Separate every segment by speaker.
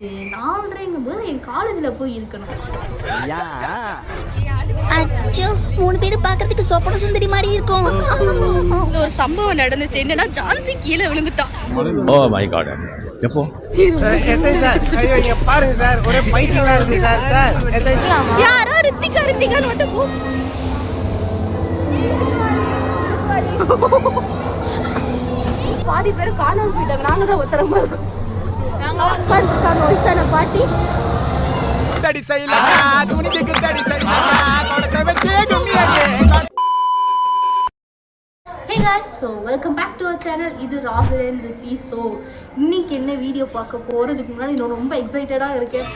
Speaker 1: 4:30ங்கும்போது என் காலேஜ்ல போய் இருக்கணும்.
Speaker 2: அச்சோ 3 பேர் பார்க்கிறதுக்கு சொப்பன சுந்தரி மாதிரி இருக்கும்.
Speaker 1: ஒரு சம்பவம் நடந்துச்சு. என்னன்னா ஜான்சி கீழே விழுந்துட்டான்.
Speaker 3: Oh my God. எப்போ
Speaker 4: எஸ்ஐ சார் ஐயோ இங்க பாருங்க சார் ஒரே பைத்தியமா இருக்கு சார் சார் எஸ்ஐ
Speaker 1: யாரோ ரித்திகான்னு மட்டும் பாதி பேர் காணாம போயிட்டாங்க. நாங்க தான் ஒருத்தரமா இருக்கோம். உட்காந்துருக்காங்க வயசான பாட்டி.
Speaker 4: தடி செய்யலாம் துணிக்கு தடி செய்யலாம் கொடுக்க வச்சே கும்மியாடியே.
Speaker 1: Hey guys, so welcome back to our channel. இது ராகுல் and ரித்தி. ஸோ இன்னைக்கு என்ன வீடியோ பார்க்க போகிறதுக்கு முன்னாடி நான் ரொம்ப எக்ஸைட்டடாக இருக்கேன்.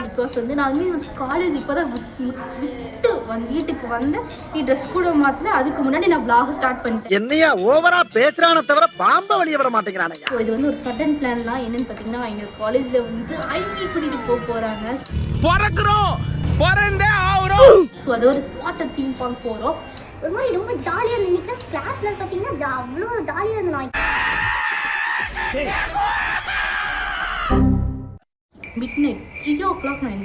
Speaker 1: பிகாஸ் நான் காலேஜ் இப்போ தான் விட்டு வீட்டுக்கு வந்து நீ ட்ரெஸ் கூட மாற்றினேன். அதுக்கு முன்னாடி நான் vlog ஸ்டார்ட் பண்ணிட்டேன்.
Speaker 4: என்னையா ஓவரா பேசுறானே தவிர பாம்ப வெளிய வர மாட்டேங்கிறானே.
Speaker 1: ஸோ இது ஒரு சடன் பிளான் தான். என்னன்னு பார்த்தீங்கன்னா எங்கள் காலேஜில் ஐடி கூட்டிகிட்டு போகிறாங்க. ஸோ அது ஒரு வாட்டர் தீம் பார்க்க போகிறோம்.
Speaker 2: ஒரு மாதிரி ரொம்ப ஜாலியா நினைக்கிறேன். கிளாஸ்ல பாத்தீங்கன்னா அவ்வளோ ஜாலியா இருந்தாங்க.
Speaker 1: மிட்நைட் 3 o'clock நான்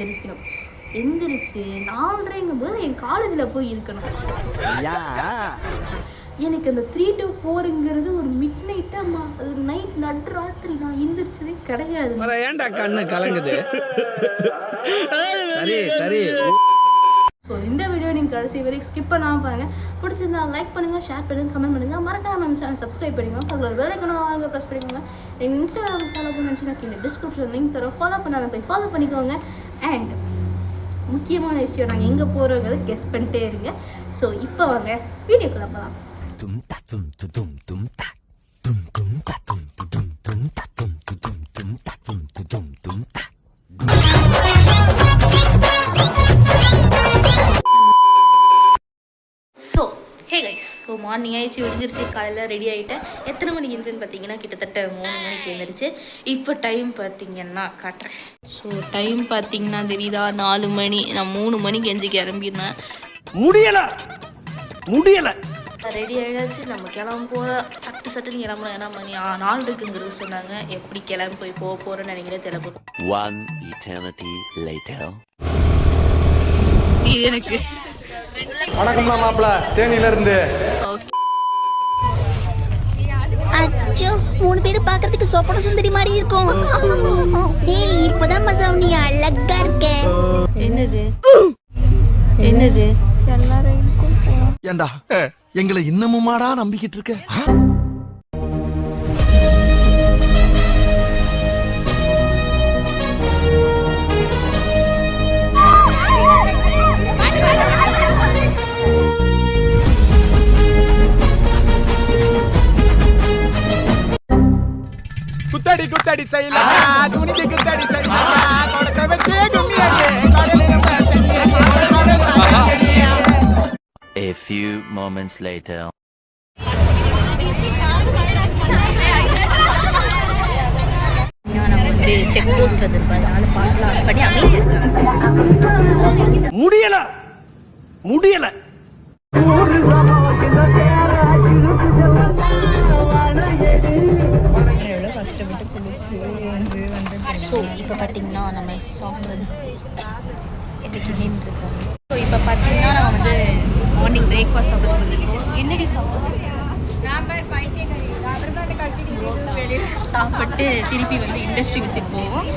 Speaker 1: எந்திரிச்சு 4:30ங்கும்போது என் காலேஜில் போய் இருக்கணும். எனக்கு அந்த 3 to 4ங்கிறது ஒரு மிட் நைட்டாம்மா. அது நைட் நடுராத்திரி நான் எந்திரிச்சதே கிடையாது.
Speaker 5: ஏன்டா கண்ணு கலங்குது? சரி
Speaker 1: ஸோ இந்த வீடியோ நீங்கள் கடைசி வரைக்கும் ஸ்கிப் பண்ணாமல் பாருங்க. பிடிச்சிருந்தா லைக் பண்ணுங்கள், ஷேர் பண்ணுங்கள், கமெண்ட் பண்ணுங்கள். மறக்காம நம்ம சேனல் சப்ஸ்கிரைப் பண்ணிக்கோங்க. பக்கத்தில் வேலை வாங்க ப்ரெஸ் பண்ணிக்கோங்க. எங்கள் இன்ஸ்டாகிராம் ஃபாலோ பண்ணி கீழே டிஸ்கிரிப்ஷன் லிங்க் தரோம். ஃபாலோ பண்ணாத போய் ஃபாலோ பண்ணிக்கோங்க. அண்ட் முக்கியமான விஷயம், நாங்கள் எங்கே போகிறோங்கிறத கெஸ் பண்ணிட்டே இருங்க. ஸோ இப்போ வாங்க வீடியோக்குள்ள போகலாம். So hey guys, so morning ஆயிடுச்சு, விடிஞ்சிருச்சு, காலையில் ரெடி ஆகிட்டேன். எத்தனை மணிக்கு இருந்துச்சுன்னு பார்த்தீங்கன்னா கிட்டத்தட்ட 3 மணிக்கு எழுந்திரிச்சு. இப்போ டைம் பார்த்தீங்கன்னா காட்டுறேன். ஸோ டைம் பார்த்தீங்கன்னா தெரியுதா 4 மணி. நான் 3 மணிக்கு எஞ்சி கிளம்பிடுறேன்.
Speaker 4: முடியல
Speaker 1: ரெடி ஆகிடாச்சு. நம்ம கிளம்ப போகிறோம். சட்டுன்னு கிளம்புறோம். ஏன்னா மணி 4 இருக்குங்கிறது சொன்னாங்க. எப்படி கிளம்பி போய் போக போகிறோன்னு நினைக்கிறேன். தெரியல. இது எனக்கு
Speaker 6: வணக்கம் மாப்பிள்ள தேனியில இருந்து.
Speaker 2: அச்சோ 3 பேர் பார்க்கிறதுக்கு சொப்பன சுந்தரி மாதிரி இருக்கும். ஏய் இப்போதான் மசாவ் நீ அழகா இருக்க.
Speaker 1: என்னது எல்லாரும்
Speaker 4: ஏண்டா எங்களை இன்னமுமாடா நம்பிக்கிட்டு இருக்க? குத்தடி செய்யலாம் துணிக்கு குத்தடி செய்யலாம் கொடுக்க வச்சே கும்மியாடியே.
Speaker 7: A few moments later.
Speaker 1: நம்ம செக் போஸ்ட் வந்திருக்கோம். அதனால பார்க்கலாம் பண்ணி அமைதி இருக்காங்க.
Speaker 4: முடியல
Speaker 1: ஸோ இப்போ பார்த்தீங்கன்னா நம்ம சாப்பிட்றது எனக்கு நின்றுருக்கோம். ஸோ இப்போ பார்த்தீங்கன்னா நம்ம மார்னிங் பிரேக்ஃபாஸ்ட் சாப்பிட்றதுக்கு வந்திருக்கோம். என்னடி சாப்பிட்டு திருப்பி இண்டஸ்ட்ரி விசிட் போவோம்.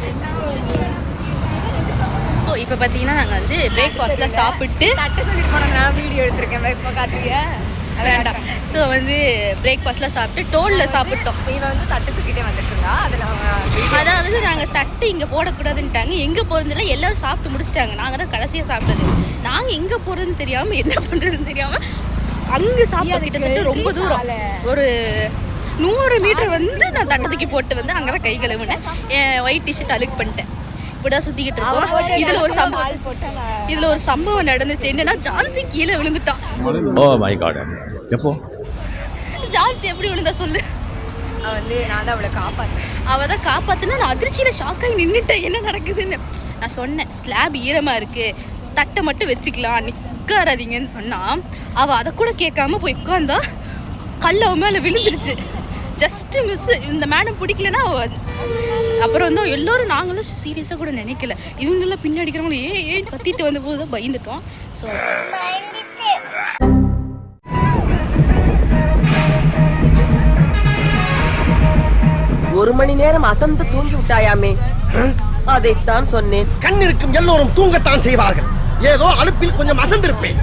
Speaker 1: ஸோ இப்போ பார்த்தீங்கன்னா நாங்கள் பிரேக்ஃபாஸ்ட்டில் சாப்பிட்டு
Speaker 8: வீடியோ எடுத்திருக்கேன். இப்போ காட்டுறியா?
Speaker 1: வேண்டாம். ஸோ பிரேக்ஃபாஸ்ட்டில் சாப்பிட்டு டோலில் சாப்பிட்டோம்.
Speaker 8: இவன் தட்டு தூக்கிட்டே வந்துட்டு இருந்தா.
Speaker 1: அதாவது நாங்கள் தட்டு இங்கே போடக்கூடாதுன்ட்டாங்க. எங்கே போகிறதுல எல்லாரும் சாப்பிட்டு முடிச்சிட்டாங்க. நாங்கள் தான் கடைசியாக சாப்பிட்டது. நாங்கள் எங்கே போகிறதுன்னு தெரியாமல் என்ன பண்ணுறதுன்னு தெரியாமல் அங்கே சாப்பிட கிட்டத்தட்ட ரொம்ப தூரம், ஒரு 100 மீட்டர் நான் தட்டு தூக்கி போட்டு அங்கே தான் கை கழுவுனேன். என் ஒயிட் டிஷர்ட் அழுக்கு பண்ணிட்டேன். இப்படிதான் சுற்றிக்கிட்டு இருக்கோம். இதில் ஒரு சம்பவம் நடந்துச்சு. என்னன்னா ஜான்சி கீழே விழுந்துட்டான்.
Speaker 3: Oh my God. எப்போ
Speaker 1: ஜான்சி எப்படி விழுந்தா சொல்லு?
Speaker 8: நான் தான் அவளை காப்பாற்றேன்.
Speaker 1: அவள் தான் காப்பாற்றினா. நான் அதிர்ச்சியில் ஷாக்காகி நின்றுட்டேன். என்ன நடக்குதுன்னு நான் சொன்னேன். ஸ்லாப் ஈரமாக இருக்குது, தட்டை மட்டும் வச்சுக்கலாம், நிற்காதீங்கன்னு சொன்னால் அவள் அதை கூட கேட்காம போய் உட்காந்தா. கல் அவன் மேலே விழுந்துருச்சு. Just miss. இந்த மேடம் பிடிக்கலன்னா அப்புறம் வந்து எல்லோரும் நாங்களும் சீரியஸாக கூட நினைக்கல, இவங்கெல்லாம் பின்னாடி இருக்கிறவங்க ஏன் கத்திட்டு வந்த போது தான் பயந்துட்டோம். ஸோ
Speaker 5: ஒரு மணி நேரம் அசந்து தூங்கி விட்டாயாமே, அதைத்தான் சொன்னேன்.
Speaker 9: கண் இருக்கும் எல்லோரும் தூங்கத்தான் செய்வார்கள். ஏதோ அலுப்பில் கொஞ்சம் அசந்திருப்பேன்.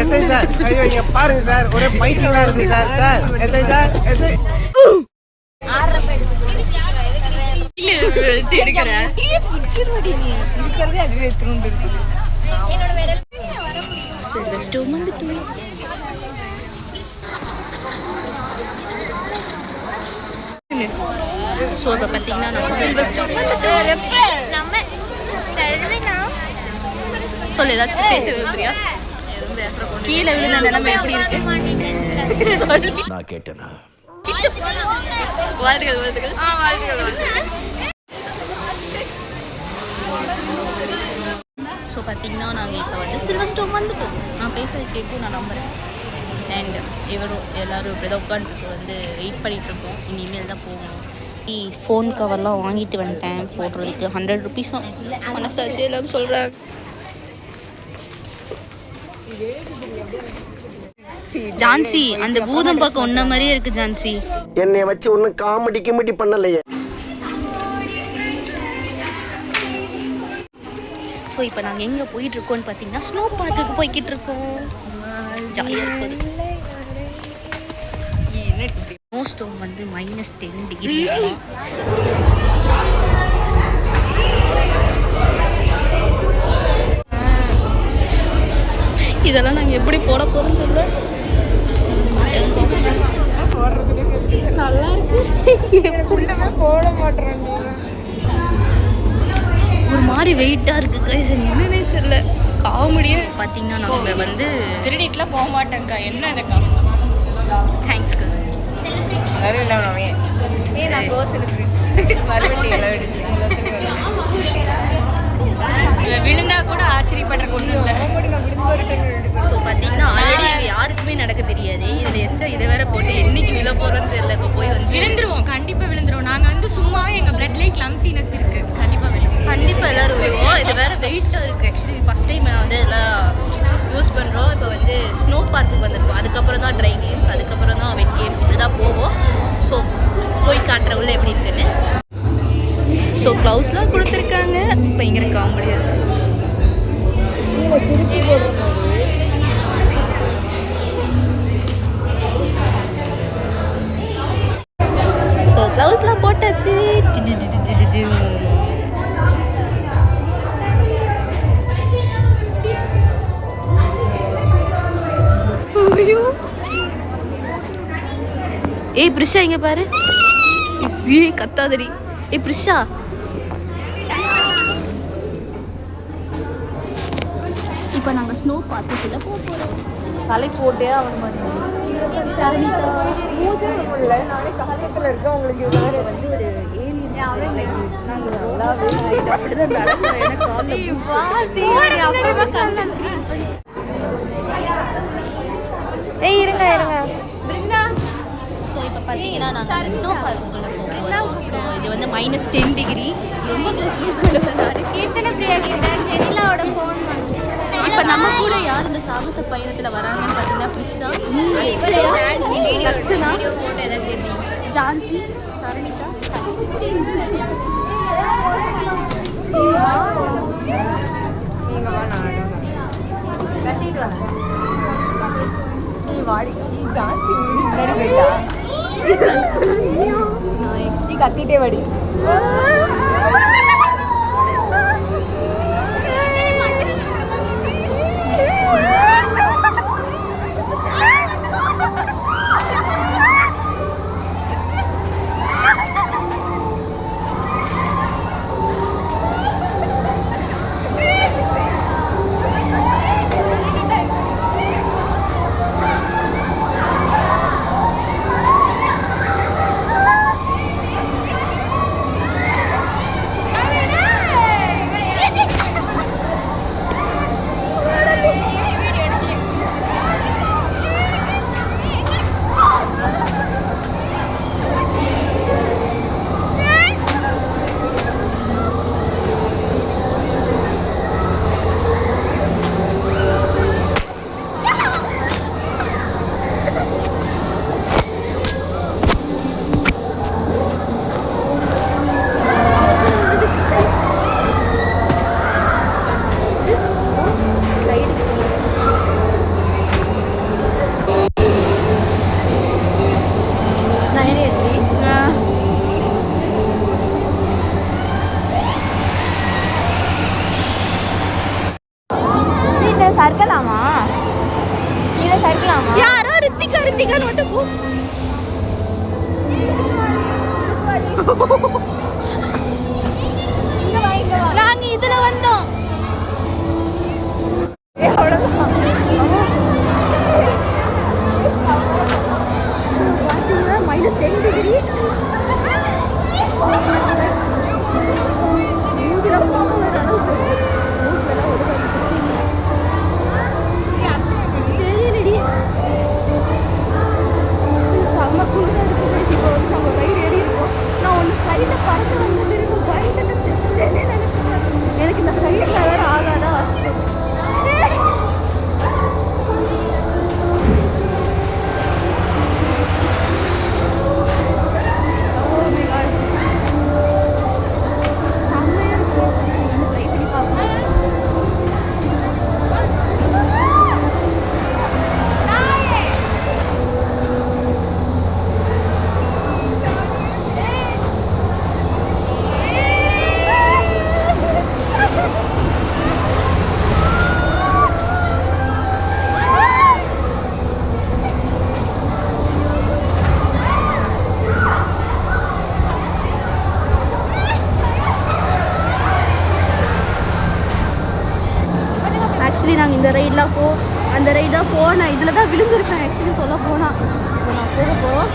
Speaker 4: எஸ்ஐ சார், ஐயோ இங்க பாருங்க சார், ஒரே பைத்தியங்களா இருக்கு sir. Sir SI sir, SI
Speaker 1: எடுக்கிறேன்
Speaker 8: அதுவே திரும்ப இருக்குது.
Speaker 1: ஸ்டோவ் வந்துட்டு ஸோ இப்போ பார்த்தீங்கன்னா நம்ம சில்வர் ஸ்டோவ் சொல்லு, ஏதாச்சும் பேச விரும்புறியா? கீழே விழுந்த நிலைமை எப்படி இருக்கு சொல்லு.
Speaker 3: நான் கேட்டேனா?
Speaker 1: வாழ்த்துக்கள் வாழ்த்துக்கள். வாழ்த்துக்கள். ஸோ பார்த்தீங்கன்னா நாங்கள் இப்போ வந்து சில்வர் ஸ்டோவ் வந்துட்டோம். நான் பேசுறது கேட்கும் நான் நம்புகிறேன். அண்ட் இவரும் எல்லோரும் இப்படி தான் உட்காந்துருக்கு வந்து வெயிட் பண்ணிகிட்ருக்கோம். இனிமேல் தான் போகணும். ஃபோன் கவர்லாம் வாங்கிட்டு வந்துட்டேன் போடுறதுக்கு. 100 ருபீஸும் மனசாச்சு எல்லாம் சொல்கிறாங்க. ஜான்சி அந்த பூதம் பார்க்க ஒன்ன மாதிரியே இருக்கு ஜான்சி.
Speaker 9: என்னை வச்சு ஒன்னும் காமெடி கிமெடி பண்ணலையே.
Speaker 1: ஸோ இப்போ நாங்கள் எங்கே போயிட்டுருக்கோன்னு பார்த்தீங்கன்னா ஸ்னோ பார்க்குக்கு போய்கிட்டு இருக்கோம். ஜாலியாக இருக்குது. ஸ்னோ ஸ்டோம் வந்து -10 டிகிரி. இதெல்லாம் நாங்கள் எப்படி போட போகிறோம்னு தெரியல.
Speaker 8: நல்லா இருக்கு. போட மாட்டேன்.
Speaker 1: ஒரு மாதிரி வெயிட்டாக இருக்குது கைஸ், என்னன்னே தெரியல. காமெடியாக பார்த்தீங்கன்னா நம்ம வந்து
Speaker 8: திருடிட்டுலாம் போக மாட்டேங்க்கா. என்ன இதை
Speaker 1: தேங்க்ஸ்க்கு
Speaker 8: நான் கோ செலிபிரிட்டி விழுந்தா கூட ஆச்சரியப்படுற ஒன்றும் இல்லை.
Speaker 1: ஸோ பார்த்தீங்கன்னா ஆல்ரெடி இது யாருக்குமே நடக்க தெரியாது. இதில் எச்சா இதை வேற போட்டு என்னைக்கு விழ போகிறோன்னு தெரியல. இப்போ போய் வந்து
Speaker 8: விழுந்துருவோம், கண்டிப்பாக விழுந்துருவோம். நாங்கள் வந்து சும்மாவே எங்கள் பிளட்லேயே கிளம்சினஸ் இருக்குது. கண்டிப்பாக விழுந்துருவோம்.
Speaker 1: கண்டிப்பாக எல்லோரும் விழுவோம். இது வேறு வெயிட்டாக இருக்குது. ஆக்சுவலி ஃபஸ்ட் டைம் நான் வந்து எல்லாம் யூஸ் பண்ணுறோம். இப்போ வந்து ஸ்னோ பார்க்குக்கு வந்திருக்கோம். அதுக்கப்புறம் தான் ட்ரை கேம்ஸ், அதுக்கப்புறம் தான் வெட் கேம்ஸ், இப்படி தான் போவோம். ஸோ போய் காட்டுற உள்ள எப்படி இருக்குன்னு. ஸோ க்ளவுஸ்லாம் கொடுத்துருக்காங்க. பயங்கர காமெடியாக இருக்குது. ஸோ க்ளவுஸ்லாம் போட்டாச்சு. ஏய் பிரிஷா இங்க பாரு. கத்தாதடி. ஏய் பிரிஷா, இப்போ நாங்கள் ஸ்னோ பார்க்குக்குள்ள போக போகிறோம்.
Speaker 8: தலை போட்டே அவன் பண்ணி பூஜை முடியல. நானே கஷ்டத்தில் இருக்கேன். உங்களுக்கு வேறு வந்து ஒரு
Speaker 1: அப்படிதான் நடக்கும். எனக்கு
Speaker 8: இருங்க
Speaker 1: ஸோ இப்போ பார்த்தீங்கன்னா நாங்கள் ஸ்னோ பார்க்குக்குள்ளே போகிறோம். ஸோ இது வந்து -10 டிகிரி. ரொம்ப இப்போ நம்ம கூட யார் இந்த சாகச பயணத்தில் வராங்கன்னு பார்த்தீங்கன்னா பிரிஷா, லக்ஷனா, ஜான்சி, சரணிதா.
Speaker 8: நீ கத்திட்டே வடி.
Speaker 1: கிருத்திகான்னு மட்டும் நாங்க இதுல வந்தோம். -10 டிகிரி. எனக்கு இந்த ஃப்ளைட்ல வேற ஆகாதா? ஆக்சுவலி நாங்கள் இந்த அந்த ரைடாக போனேன். இதில் தான் விழுந்திருக்கேன் ஆக்சுவலி சொல்ல போனால். நான் போகிறோம்.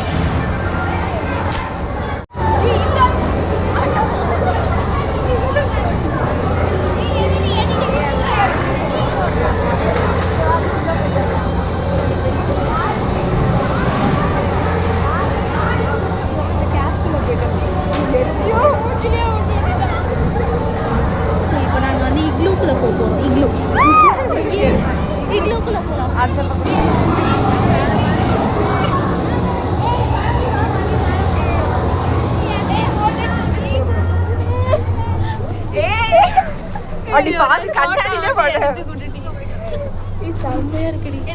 Speaker 1: இப்போ நாங்கள் வந்து இக்லூக்குள்ளே போகிறோம். இக்லூக்குள்ளே போகலாம்.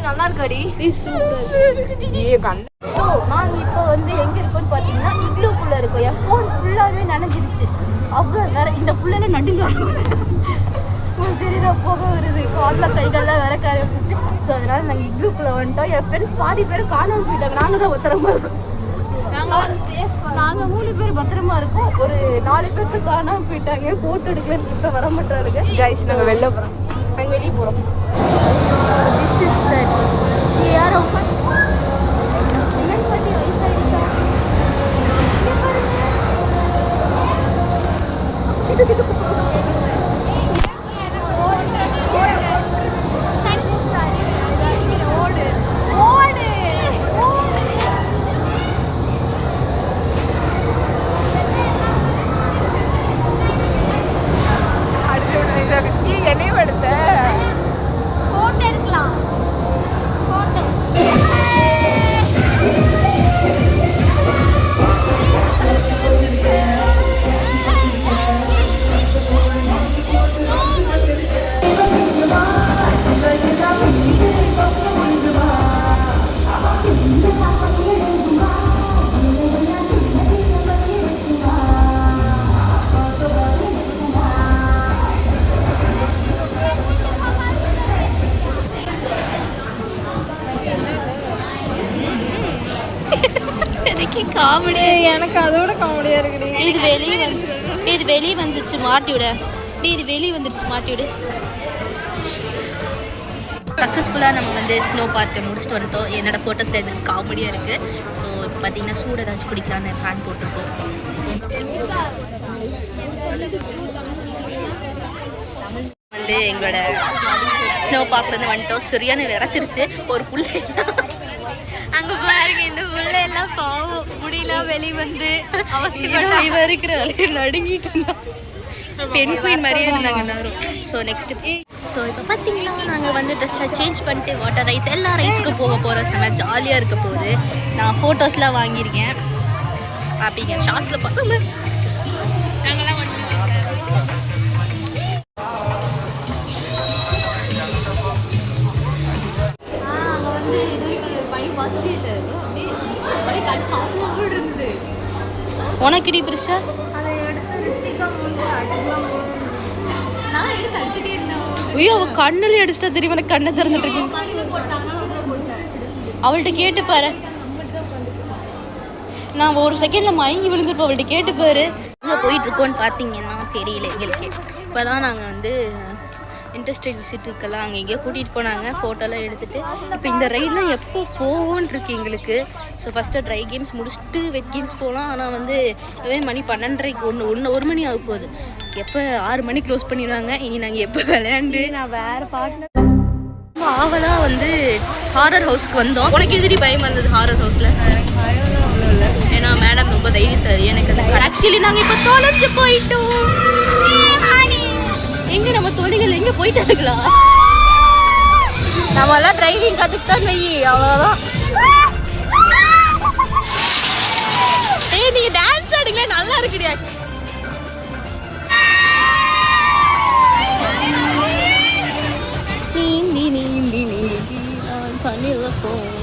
Speaker 1: நல்லா இருக்காடி. ஸோ நாங்கள் இப்போ வந்து எங்கே இருக்கோம்னு பார்த்தீங்கன்னா இக்லூக்குள்ளே இருக்கோம். என் ஃபோன் ஃபுல்லாகவே நனைஞ்சிருச்சு. அவ்வளோ வேற இந்த புள்ளைல நடுங்க தெரியுதா, போக வருது, காலில் கைகள்லாம் வேற காய வச்சிச்சு. ஸோ அதனால நாங்கள் இக்லூக்குள்ளே வந்துட்டோம். என் ஃப்ரெண்ட்ஸ் பாதி பேர் காணாமல் போயிட்டாங்க. நாங்கள் தான் பத்திரமா இருக்கோம். நாங்கள் 3 பேர் பத்திரமா இருக்கோம். ஒரு 4 பேர்த்து காணாமல் போயிட்டாங்க. ஃபோட்டோ எடுக்கலன்னு இப்போ வர மாட்டாருங்க. கைஸ் நாங்கள் வெளில போகிறோம். நாங்கள் வெளியே போகிறோம். This is that. இங்கே யாரும் உட்காந்து காமெடி. எனக்கு அதோட காமெடியா இருக்குது. இது வெளியே வந்துருச்சு மாட்டிவிட. இது வெளியே வந்துருச்சு மாட்டிவிடு. சக்ஸஸ்ஃபுல்லாக நம்ம வந்து ஸ்னோ பார்க்கை முடிச்சுட்டு வந்துட்டோம். என்னோட ஃபோட்டோஸில் எது காமெடியாக இருக்குது. ஸோ இப்போ பார்த்தீங்கன்னா சூடு ஏதாச்சும் குடிக்கலான்னு பிளான் போட்டிருக்கோம். வந்து எங்களோட ஸ்னோ பார்க்லேருந்து வந்துட்டோம். சரியான விரைச்சிருச்சு ஒரு புள்ளை. அங்கே பாருங்க இந்த புள்ளை எல்லாம் பாவம் முடியல வெளியே வந்து அவஸ்தை இருக்கிற நடுங்கிட்டு இருந்தான். பெண் குயின் மாதிரியே இருந்தாங்க எல்லாரும். ஸோ இப்போ பார்த்தீங்கன்னா நாங்கள் வந்து ட்ரெஸ்ஸை சேஞ்ச் பண்ணிட்டு வாட்டர் ரைட்ஸ் எல்லா ரைட்ஸுக்கும் போக போகிறோம். செம்ம ஜாலியாக இருக்க போகுது. நான் ஃபோட்டோஸ்லாம் வாங்கியிருக்கேன். பார்ப்பீங்க ஷார்ட்ஸில் பார்ப்போம். நாங்கள்லாம் அங்கே வந்து இது வரைக்கும் பனி பார்த்துட்டே இருந்தது. உனக்கு பிரிஷா ஐயோ அவ கண்ணுல அடிச்சிட்டா தெரியும். கண்ணை திறந்துட்டு இருக்கு. அவள்கிட்ட கேட்டு பாரு. நான் ஒரு செகண்டில் மயங்கி விழுந்துருப்போம். அவள்கிட்ட கேட்டு பாரு. எங்கே போயிட்டுருக்கோன்னு பார்த்தீங்கன்னா தெரியல எங்களுக்கு. இப்போ தான் நாங்கள் வந்து இன்ட்ரெஸ்டட் விசிட்டுக்கெல்லாம் அங்கே எங்கேயோ கூட்டிகிட்டு போனாங்க, ஃபோட்டோலாம் எடுத்துகிட்டு. இப்போ இந்த ரைடெலாம் எப்போ போவோன்னு இருக்குது எங்களுக்கு. ஸோ ஃபஸ்ட்டு ட்ரை கேம்ஸ் முடிச்சுட்டு வெட் கேம்ஸ் போகலாம். ஆனால் வந்து இப்போவே மணி 12:30 1 மணி ஆக போகுது. எப்போ 6 மணி க்ளோஸ் பண்ணிடுவாங்க. இனி நாங்கள் எப்போ விளையாண்டு நான் வேறு பாட்டு ஆவலாக வந்து ஹாரர் ஹவுஸ்க்கு வந்தோம். உனக்கு எதிரி பயமாக இருந்தது ஹாரர் ஹவுஸில்? ஏன்னா மேடம் ரொம்ப தைரியசாலி. எனக்கு அது ஆக்சுவலி நாங்கள் இப்போ தொலைஞ்சு போயிட்டோம். எங்கே நம்ம தொழில்கள் எங்கே போயிட்டாங்களா? நம்மளாம் டிரைவிங் கற்றுக்கிட்டோன்னு வை, அவ்வளோதான். ஏய் நீங்கள் டான்ஸ் ஆடுங்களே, நல்லா இருக்குடியா. நீந்தி நீந்தி நீந்தி நான் தண்ணி வைப்போம்.